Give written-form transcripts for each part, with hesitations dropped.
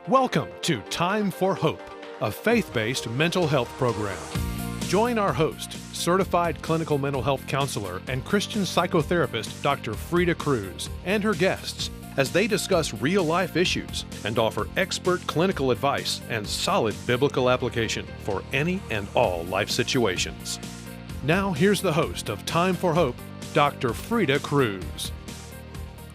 Welcome to Time for Hope, a faith-based mental health program. Join our host, certified clinical mental health counselor and Christian psychotherapist Dr. Freda Crews, and her guests as they discuss real-life issues and offer expert clinical advice and solid biblical application for any and all life situations. Now here's the host of Time for Hope, Dr. Freda Crews.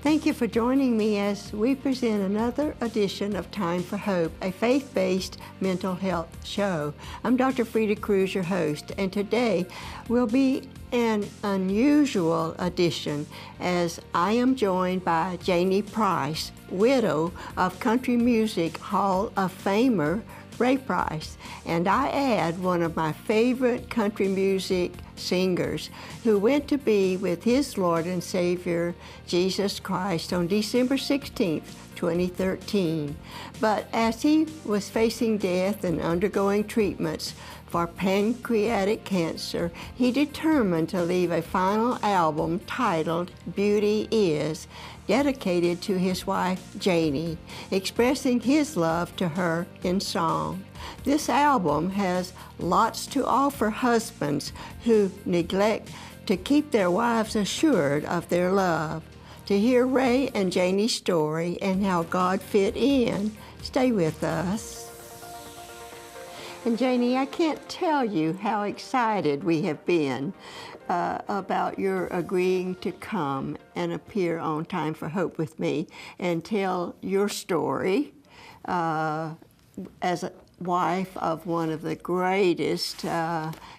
Thank you for joining me as we present another edition of Time for Hope, a faith-based mental health show. I'm Dr. Freda Crews, your host, and today will be an unusual edition as I am joined by Janie Price, widow of country music Hall of Famer Ray Price, and I add one of my favorite country music singers who went to be with his Lord and Savior Jesus Christ on December 16th, 2013. But as he was facing death and undergoing treatments for pancreatic cancer, he determined to leave a final album titled Beauty Is, dedicated to his wife, Janie, expressing his love to her in song. This album has lots to offer husbands who neglect to keep their wives assured of their love. To hear Ray and Janie's story and how God fit in, stay with us. And Janie, I can't tell you how excited we have been about your agreeing to come and appear on Time for Hope with me and tell your story as a wife of one of the greatest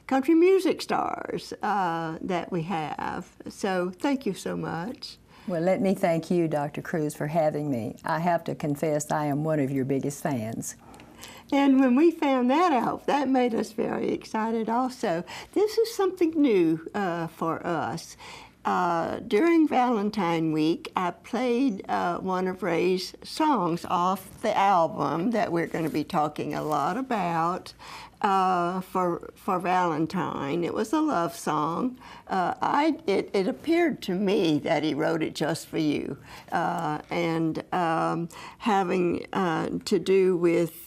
country music stars that we have. So thank you so much. Well, let me thank you, Dr. Crews, for having me. I have to confess I am one of your biggest fans. And when we found that out, that made us very excited also. This is something new for us. During Valentine Week, I played one of Ray's songs off the album that we're going to be talking a lot about for Valentine. It was a love song. It appeared to me that he wrote it just for you, and having to do with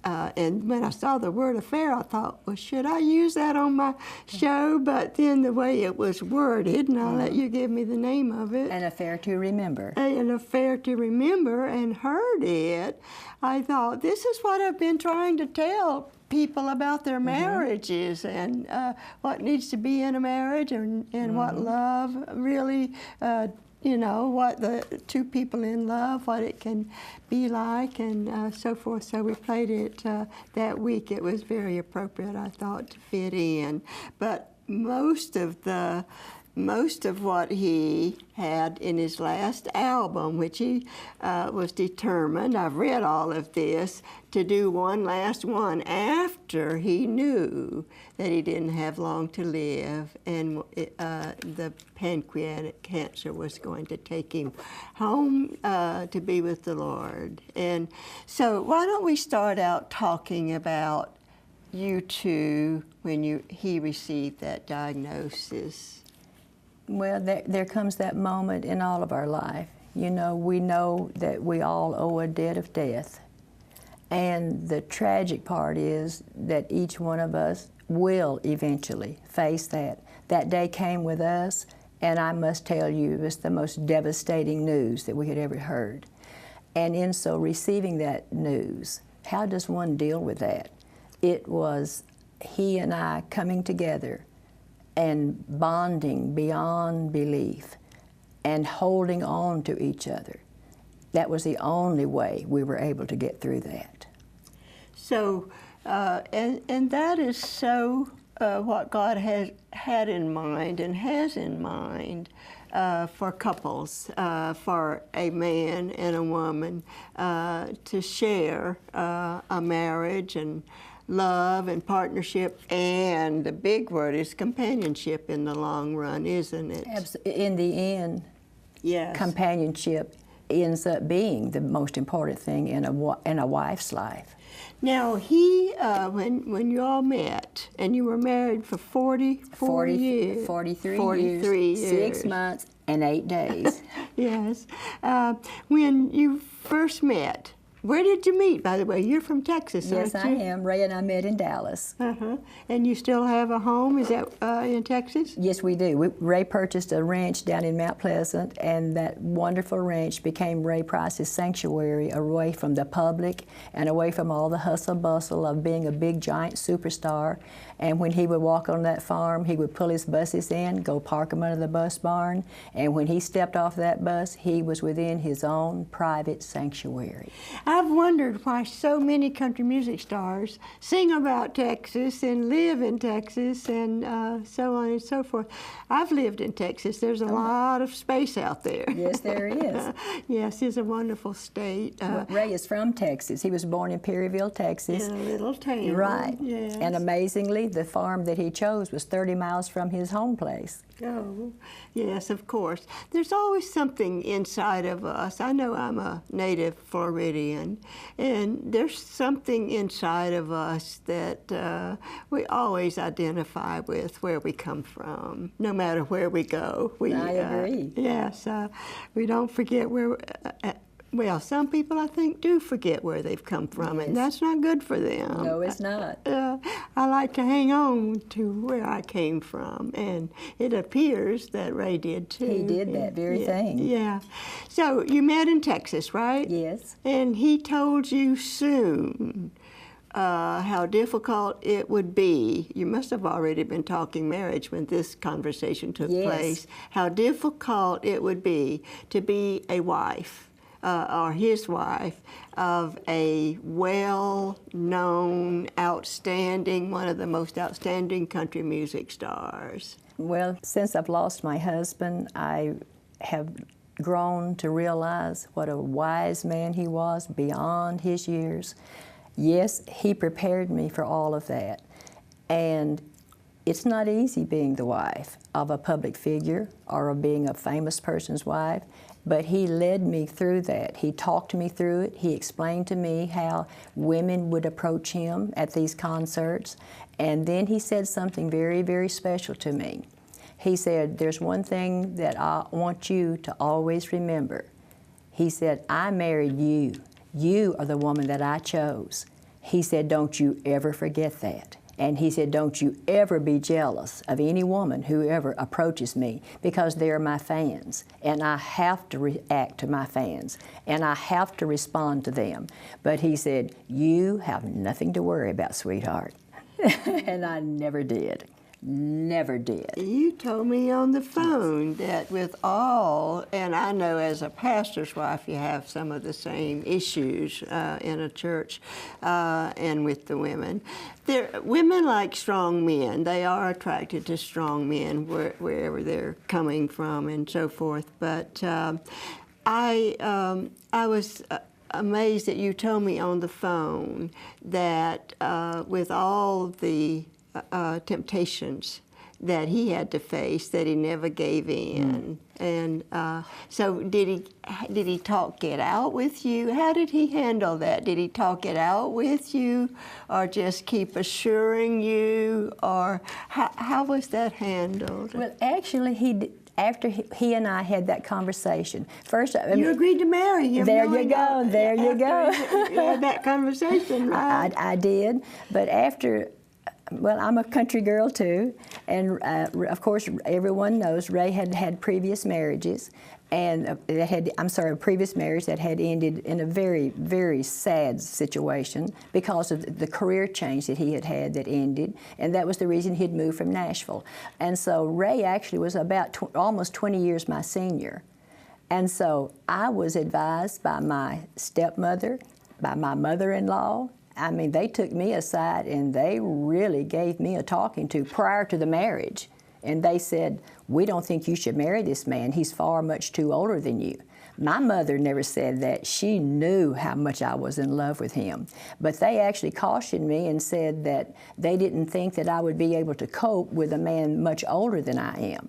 and when I saw the word affair, I thought, well, should I use that on my show? But then the way it was worded, and I'll let you give me the name of it. An Affair to Remember. An Affair to Remember, and heard it, I thought, this is what I've been trying to tell people about their marriages and what needs to be in a marriage and what love really what the two people in love, what it can be like, and so forth. So we played it that week. It was very appropriate, I thought, to fit in. But most of what he had in his last album, which he was determined, I've read all of this, to do one last one after he knew that he didn't have long to live and the pancreatic cancer was going to take him home to be with the Lord. And so why don't we start out talking about you two when he received that diagnosis? Well, there comes that moment in all of our life. You know, we know that we all owe a debt of death. And the tragic part is that each one of us will eventually face that. That day came with us, and I must tell you, it was the most devastating news that we had ever heard. And in so receiving that news, how does one deal with that? It was he and I coming together and bonding beyond belief and holding on to each other. That was the only way we were able to get through that. So, and that is so what God has had in mind and has in mind for couples, for a man and a woman to share a marriage and love and partnership, and the big word is companionship in the long run, isn't it? In the end, yes. Companionship ends up being the most important thing in a wife's life. Now, he, when you all met, and you were married for 44 years. 43 years, 6 months, and 8 days. Yes. When you first met, Where did you meet, by the way? You're from Texas, Yes, aren't you? I am. Ray and I met in Dallas. Uh-huh. And you still have a home, is that in Texas? Yes, we do. Ray purchased a ranch down in Mount Pleasant, and that wonderful ranch became Ray Price's sanctuary, away from the public and away from all the hustle bustle of being a big giant superstar. And when he would walk on that farm, he would pull his buses in, go park them under the bus barn, and when he stepped off that bus, he was within his own private sanctuary. I've wondered why so many country music stars sing about Texas and live in Texas and so on and so forth. I've lived in Texas. There's a lot of space out there. Yes, there is. Yes, it's a wonderful state. Well, Ray is from Texas. He was born in Perryville, Texas. In a little town. Right. Yes. And amazingly, the farm that he chose was 30 miles from his home place. Oh, yes, of course. There's always something inside of us. I know I'm a native Floridian, and there's something inside of us that we always identify with where we come from, no matter where we go. I agree. Yes, we don't forget where. Well, some people, I think, do forget where they've come from, Yes. and that's not good for them. No, it's not. I like to hang on to where I came from, and it appears that Ray did too. He did that very thing. Yeah. So you met in Texas, right? Yes. And he told you soon how difficult it would be. You must have already been talking marriage when this conversation took Yes. place. How difficult it would be to be a wife. Or his wife, of a well-known, outstanding, one of the most outstanding country music stars. Well, since I've lost my husband, I have grown to realize what a wise man he was beyond his years. Yes, he prepared me for all of that. And it's not easy being the wife of a public figure or of being a famous person's wife. But he led me through that. He talked me through it. He explained to me how women would approach him at these concerts. And then he said something very, very special to me. He said, there's one thing that I want you to always remember. He said, I married you. You are the woman that I chose. He said, don't you ever forget that. And he said, don't you ever be jealous of any woman who ever approaches me, because they're my fans, and I have to react to my fans, and I have to respond to them. But he said, you have nothing to worry about, sweetheart. And I never did. Never did. You told me on the phone that with all, and I know as a pastor's wife you have some of the same issues in a church and with the women. Women like strong men. They are attracted to strong men wherever they're coming from and so forth. But I was amazed that you told me on the phone that with all the temptations that he had to face, that he never gave in. And so did he talk it out with you? How did he handle that? Did he talk it out with you, or just keep assuring you, or how was that handled? Well, actually, he did. After he and I had that conversation, first, you agreed to marry him. There you go. There you go. You had that conversation, right? I did, but after. Well, I'm a country girl too, and of course everyone knows Ray had had previous marriages, and a previous marriage that had ended in a very, very sad situation because of the career change that he had had that ended, and that was the reason he'd moved from Nashville. And so Ray actually was about almost 20 years my senior, and so I was advised by my stepmother, by my mother-in-law. I mean, they took me aside and they really gave me a talking to prior to the marriage. And they said, we don't think you should marry this man. He's far much too older than you. My mother never said that. She knew how much I was in love with him. But they actually cautioned me and said that they didn't think that I would be able to cope with a man much older than I am.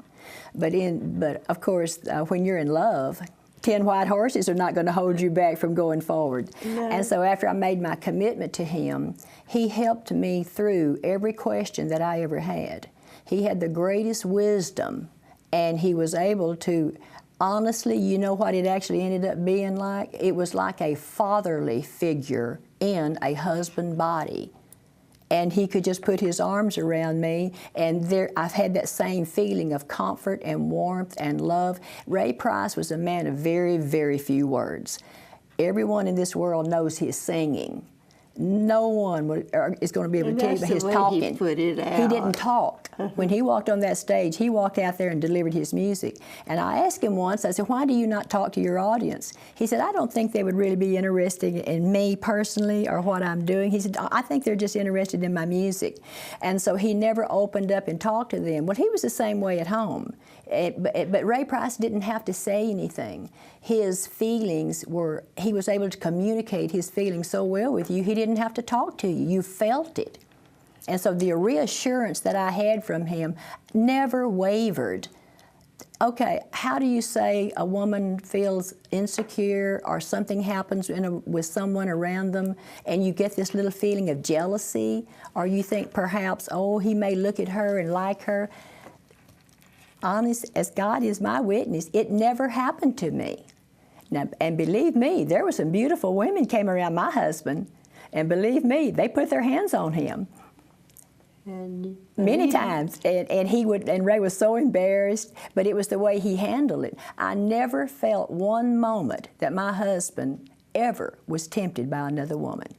But of course, when you're in love, 10 white horses are not going to hold you back from going forward. No. And so after I made my commitment to him, he helped me through every question that I ever had. He had the greatest wisdom, and he was able to Honestly, you know what it actually ended up being like? It was like a fatherly figure in a husband body. And he could just put his arms around me, and I've had that same feeling of comfort and warmth and love. Ray Price was a man of very, very few words. Everyone in this world knows his singing. No one is going to be able to tell you about his talking. He put it out. He didn't talk. When he walked on that stage, he walked out there and delivered his music. And I asked him once, I said, why do you not talk to your audience? He said, I don't think they would really be interested in me personally or what I'm doing. He said, I think they're just interested in my music. And so he never opened up and talked to them. Well, he was the same way at home. But Ray Price didn't have to say anything. His feelings he was able to communicate his feelings so well with you, he didn't have to talk to you. You felt it. And so the reassurance that I had from him never wavered. Okay, how do you say a woman feels insecure or something happens with someone around them and you get this little feeling of jealousy, or you think perhaps, oh, he may look at her and like her? Honest as God is my witness, it never happened to me. Now, and believe me, there were some beautiful women came around my husband, and believe me, they put their hands on him. And many times, and Ray was so embarrassed, but it was the way he handled it. I never felt one moment that my husband ever was tempted by another woman.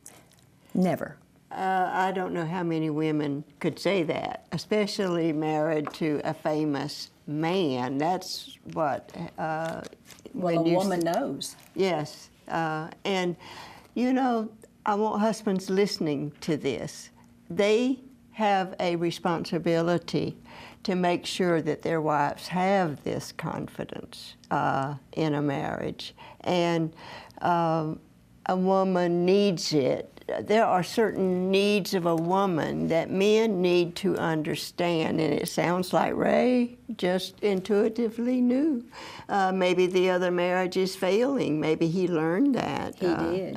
Never. I don't know how many women could say that, especially married to a famous man. That's what... well, a woman knows. Yes. And, you know, I want husbands listening to this. They have a responsibility to make sure that their wives have this confidence in a marriage. And a woman needs it. There are certain needs of a woman that men need to understand, and it sounds like Ray just intuitively knew. Maybe the other marriage is failing. Maybe he learned that he did.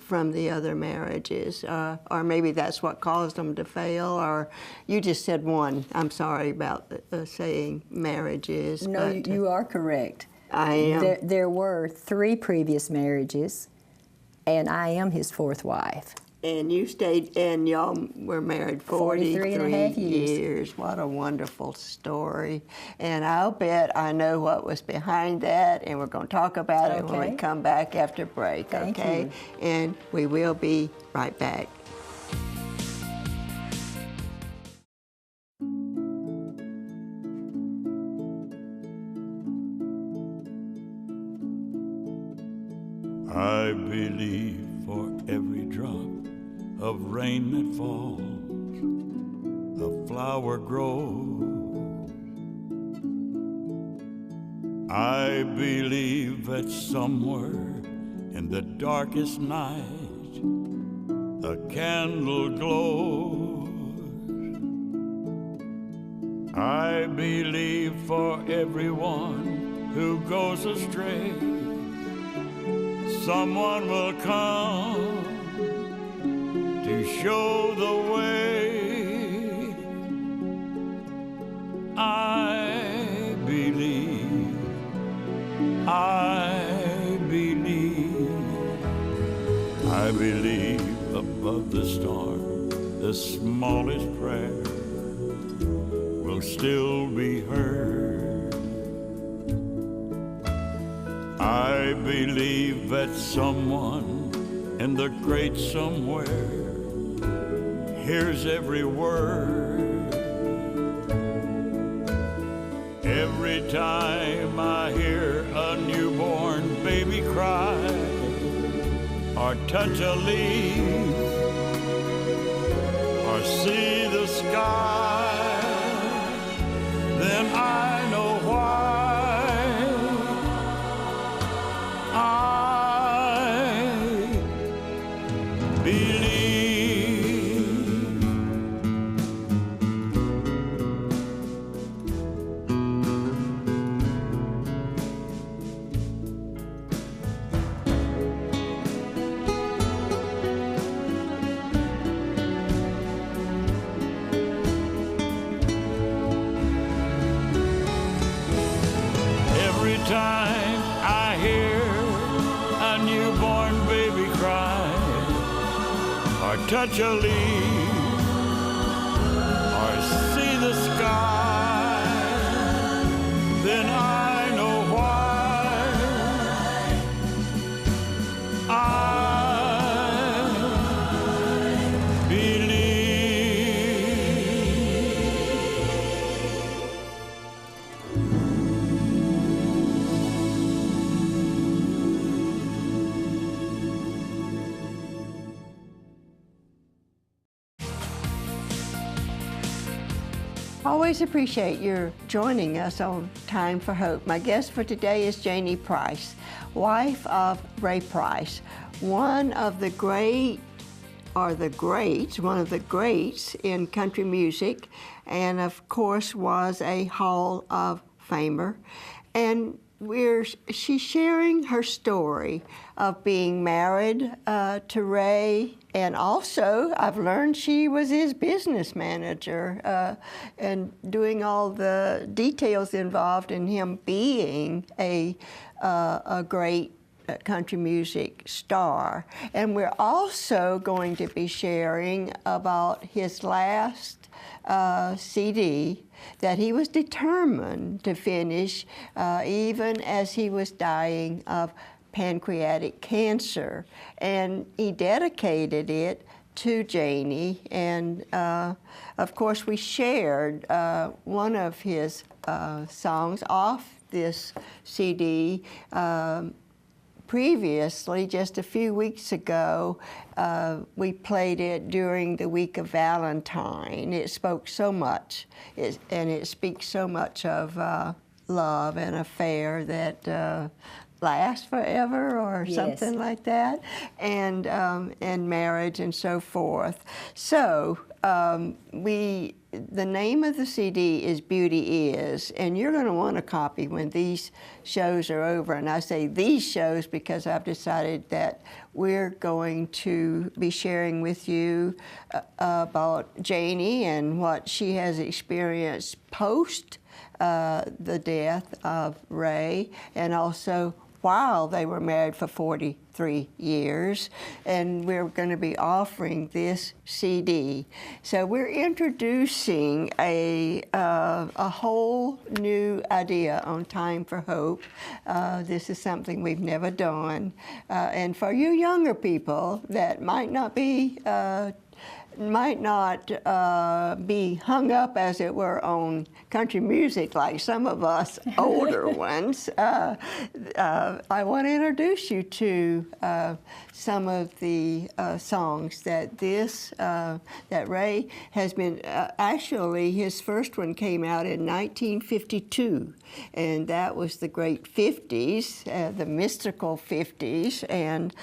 From the other marriages, or maybe that's what caused them to fail. Or you just said one. I'm sorry about saying marriages. No, but, you are correct. I am. There were 3 previous marriages, and I am his 4th wife. And you stayed, and y'all were married 43 and a half years. What a wonderful story. And I'll bet I know what was behind that, and we're going to talk about it when we come back after break, Thank okay? you. And we will be right back. I believe for every drop of rain that falls, a flower grows. I believe that somewhere in the darkest night, a candle glows. I believe for everyone who goes astray, someone will come to show the way. I believe, I believe, I believe above the storm, the smallest prayer will still be heard. I believe that someone in the great somewhere hears every word. Every time I hear a newborn baby cry or touch a leaf or see the sky, then I know why. or touch a leaf, or see the sky, then I know why I believe. Always appreciate your joining us on Time for Hope. My guest for today is Janie Price, wife of Ray Price, one of the greats in country music, and of course was a Hall of Famer. And she's sharing her story of being married to Ray, and also I've learned she was his business manager and doing all the details involved in him being a great country music star. And we're also going to be sharing about his last CD that he was determined to finish even as he was dying of pancreatic cancer. And he dedicated it to Janie, and of course we shared one of his songs off this CD previously. Just a few weeks ago, we played it during the week of Valentine. It spoke so much, and it speaks so much of love and affair that lasts forever, or Yes. something like that, and marriage and so forth. So the name of the CD is Beauty Is, and you're going to want a copy when these shows are over. And I say these shows because I've decided that we're going to be sharing with you about Janie and what she has experienced post the death of Ray, and also while they were married for 43 years, and we're going to be offering this CD. So we're introducing a whole new idea on Time for Hope. This is something we've never done. And for you younger people that might not be hung up, as it were, on country music like some of us older ones, I want to introduce you to some of the songs that that Ray has been, actually his first one came out in 1952, and that was the great 50s, the mystical 50s, and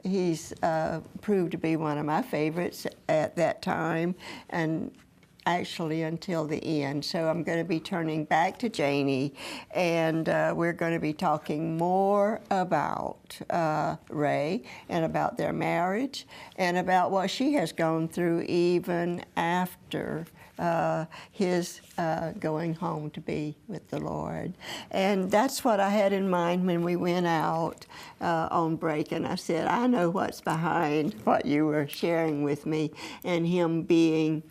he's proved to be one of my favorites at that time, and actually until the end. So I'm going to be turning back to Janie, and we're going to be talking more about Ray and about their marriage and about what she has gone through even after his going home to be with the Lord. And that's what I had in mind when we went out on break, and I said, I know what's behind what you were sharing with me, and him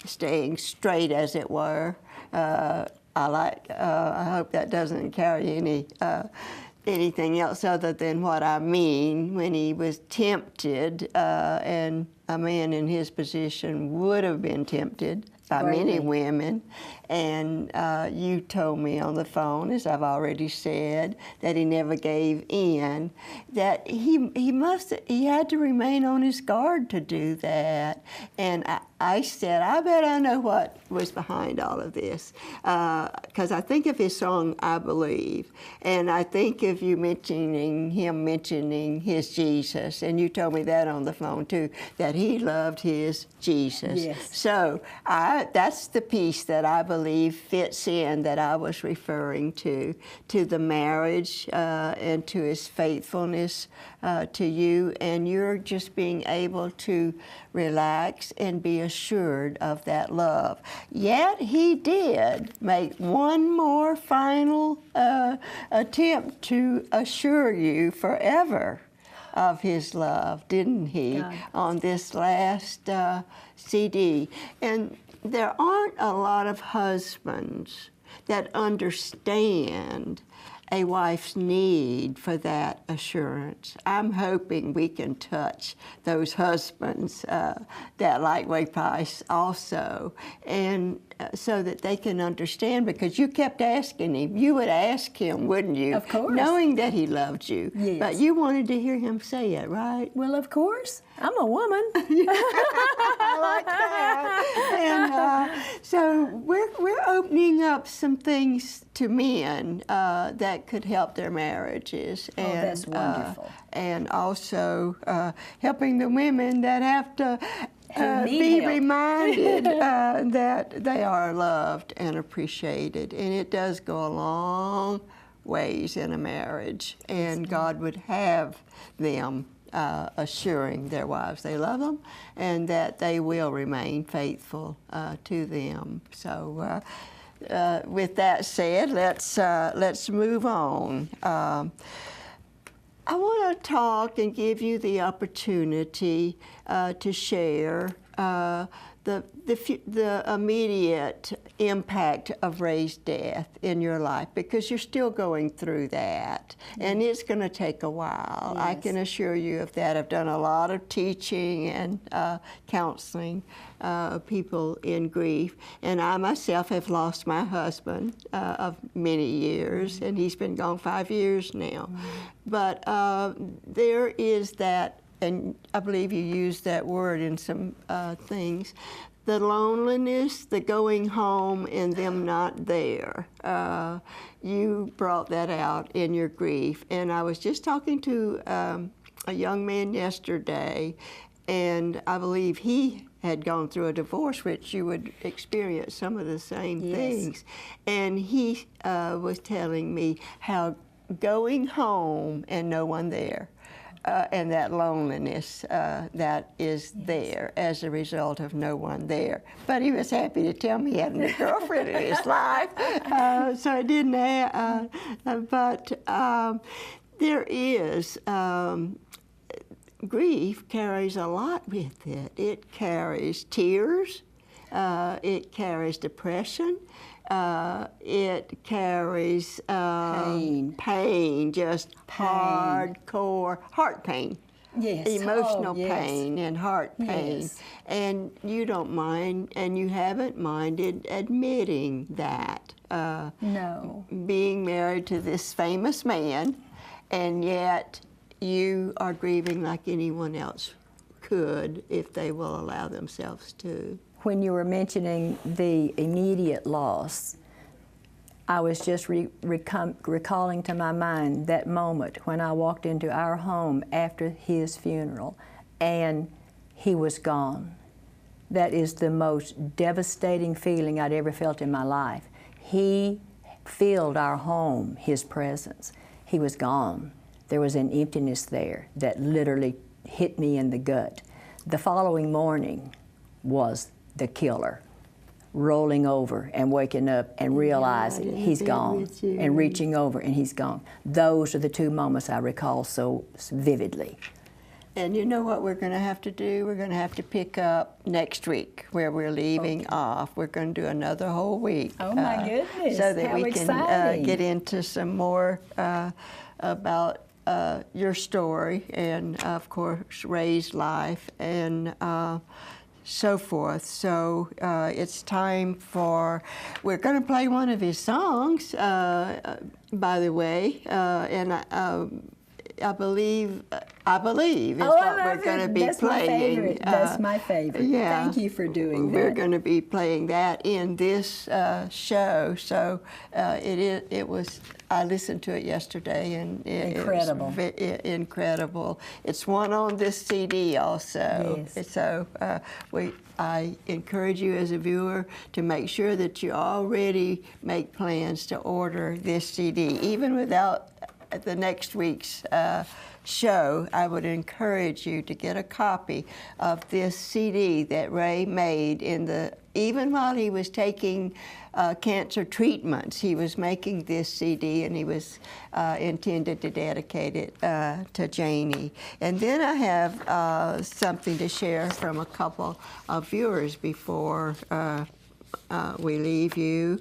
staying straight, as it were. I hope that doesn't carry anything else other than what I mean when he was tempted, and a man in his position would have been tempted by many women. And you told me on the phone, as I've already said, that he never gave in, that he had to remain on his guard to do that. And I said, I bet I know what was behind all of this, because I think of his song, I Believe, and I think of you mentioning his Jesus, and you told me that on the phone too, that he loved his Jesus. Yes. So that's the piece that I believe fits in, that I was referring to the marriage and to his faithfulness to you, and you're just being able to relax and be assured of that love. Yet he did make one more final attempt to assure you forever of His love, didn't He, God. on this last CD. And there aren't a lot of husbands that understand a wife's need for that assurance. I'm hoping we can touch those husbands that like Janie Price also, and so that they can understand, because you kept asking him. You would ask him, wouldn't you? Of course. Knowing that he loved you. Yes. But you wanted to hear him say it, right? Well, of course. I'm a woman. I like that. And so we're opening up some things to men that could help their marriages. Oh, And, that's wonderful. And also helping the women that have to Who need be help. reminded that they are loved and appreciated. And it does go a long ways in a marriage. And God would have them assuring their wives they love them and that they will remain faithful to them. So with that said, let's move on. I want to talk and give you the opportunity to share the immediate impact of Ray's death in your life, because you're still going through that, and it's going to take a while. Yes. I can assure you of that. I've done a lot of teaching and counseling people in grief, and I myself have lost my husband of many years, and he's been gone 5 years now. But there is that, and I believe you used that word in some things, the loneliness, the going home and them not there. You brought that out in your grief. And I was just talking to a young man yesterday, and I believe he had gone through a divorce, which you would experience some of the same things. And he was telling me how going home and no one there, and that loneliness that is there as a result of no one there. But he was happy to tell me he had a new girlfriend in his life, so I didn't but there is, grief carries a lot with it. It carries tears, it carries depression, it carries pain, just hardcore heart pain. Yes. Emotional Oh, yes. pain and heart pain. Yes. And you don't mind, and you haven't minded admitting that. No. Being married to this famous man, and yet you are grieving like anyone else could if they will allow themselves to. When you were mentioning the immediate loss, I was just recalling to my mind that moment when I walked into our home after his funeral and he was gone. That is the most devastating feeling I'd ever felt in my life. He filled our home, his presence. He was gone. There was an emptiness there that literally hit me in the gut. The following morning was the killer, rolling over and waking up and realizing he's gone, and reaching over and he's gone. Those are the two moments I recall so vividly. And you know what we're going to have to do? We're going to have to pick up next week where we're leaving off. We're going to do another whole week. Oh my goodness, so that how we exciting. can get into some more about your story and, of course, Ray's life and so forth. So it's time for, we're going to play one of his songs, by the way, and I believe is what we're going to be playing. That's my favorite. Yeah. Thank you for doing that. We're going to be playing that in this show. So it was. I listened to it yesterday, and Incredible. It was incredible. It's one on this CD also. Yes. So I encourage you as a viewer to make sure that you already make plans to order this CD, even without the next week's show, I would encourage you to get a copy of this CD that Ray made even while he was taking cancer treatments. He was making this CD, and he was intended to dedicate it to Janie. And then I have something to share from a couple of viewers before we leave you.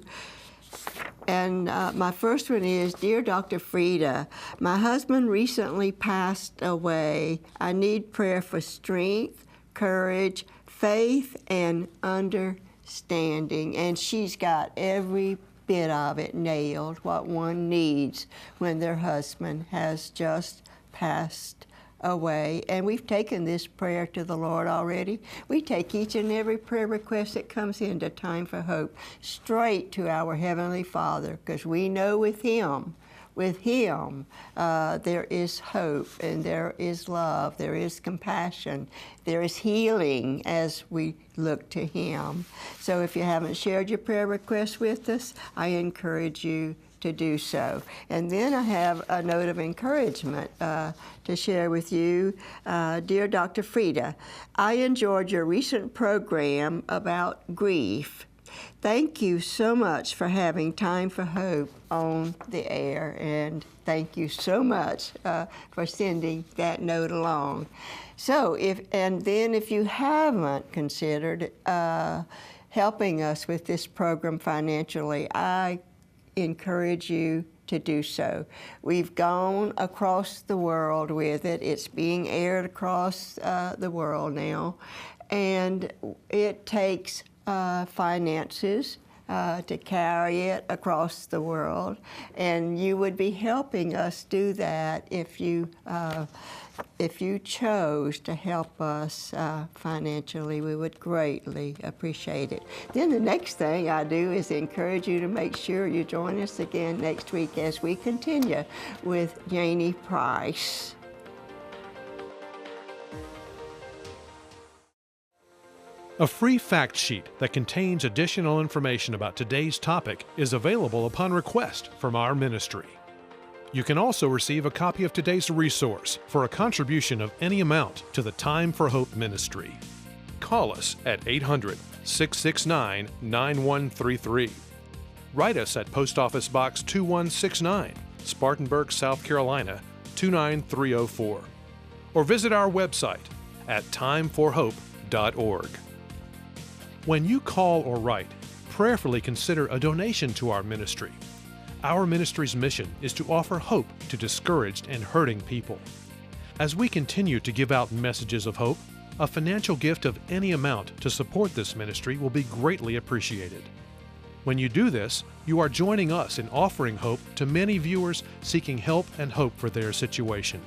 And my first one is, Dear Dr. Freda, my husband recently passed away. I need prayer for strength, courage, faith, and understanding. And she's got every bit of it nailed, what one needs when their husband has just passed away. And we've taken this prayer to the Lord already. We take each and every prayer request that comes into Time for Hope straight to our Heavenly Father, because we know with Him there is hope, and there is love, there is compassion, there is healing as we look to Him. So if you haven't shared your prayer request with us, I encourage you to do so. And then I have a note of encouragement to share with you. Dear Dr. Freda, I enjoyed your recent program about grief. Thank you so much for having Time for Hope on the air, and thank you so much for sending that note along. So if you haven't considered helping us with this program financially, I encourage you to do so. We've gone across the world with it. It's being aired across the world now, and it takes finances to carry it across the world, and you would be helping us do that if you chose to help us financially. We would greatly appreciate it. Then the next thing I do is encourage you to make sure you join us again next week as we continue with Janie Price. A free fact sheet that contains additional information about today's topic is available upon request from our ministry. You can also receive a copy of today's resource for a contribution of any amount to the Time for Hope ministry. Call us at 800-669-9133. Write us at Post Office Box 2169, Spartanburg, South Carolina 29304. Or visit our website at timeforhope.org. When you call or write, prayerfully consider a donation to our ministry. Our ministry's mission is to offer hope to discouraged and hurting people. As we continue to give out messages of hope, a financial gift of any amount to support this ministry will be greatly appreciated. When you do this, you are joining us in offering hope to many viewers seeking help and hope for their situation.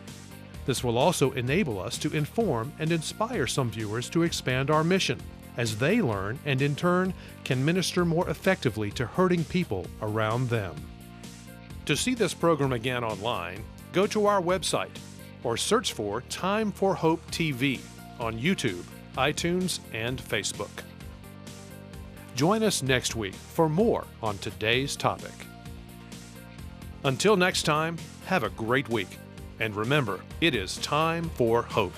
This will also enable us to inform and inspire some viewers to expand our mission, as they learn and in turn can minister more effectively to hurting people around them. To see this program again online, go to our website or search for Time for Hope TV on YouTube, iTunes, and Facebook. Join us next week for more on today's topic. Until next time, have a great week, and remember, it is time for hope.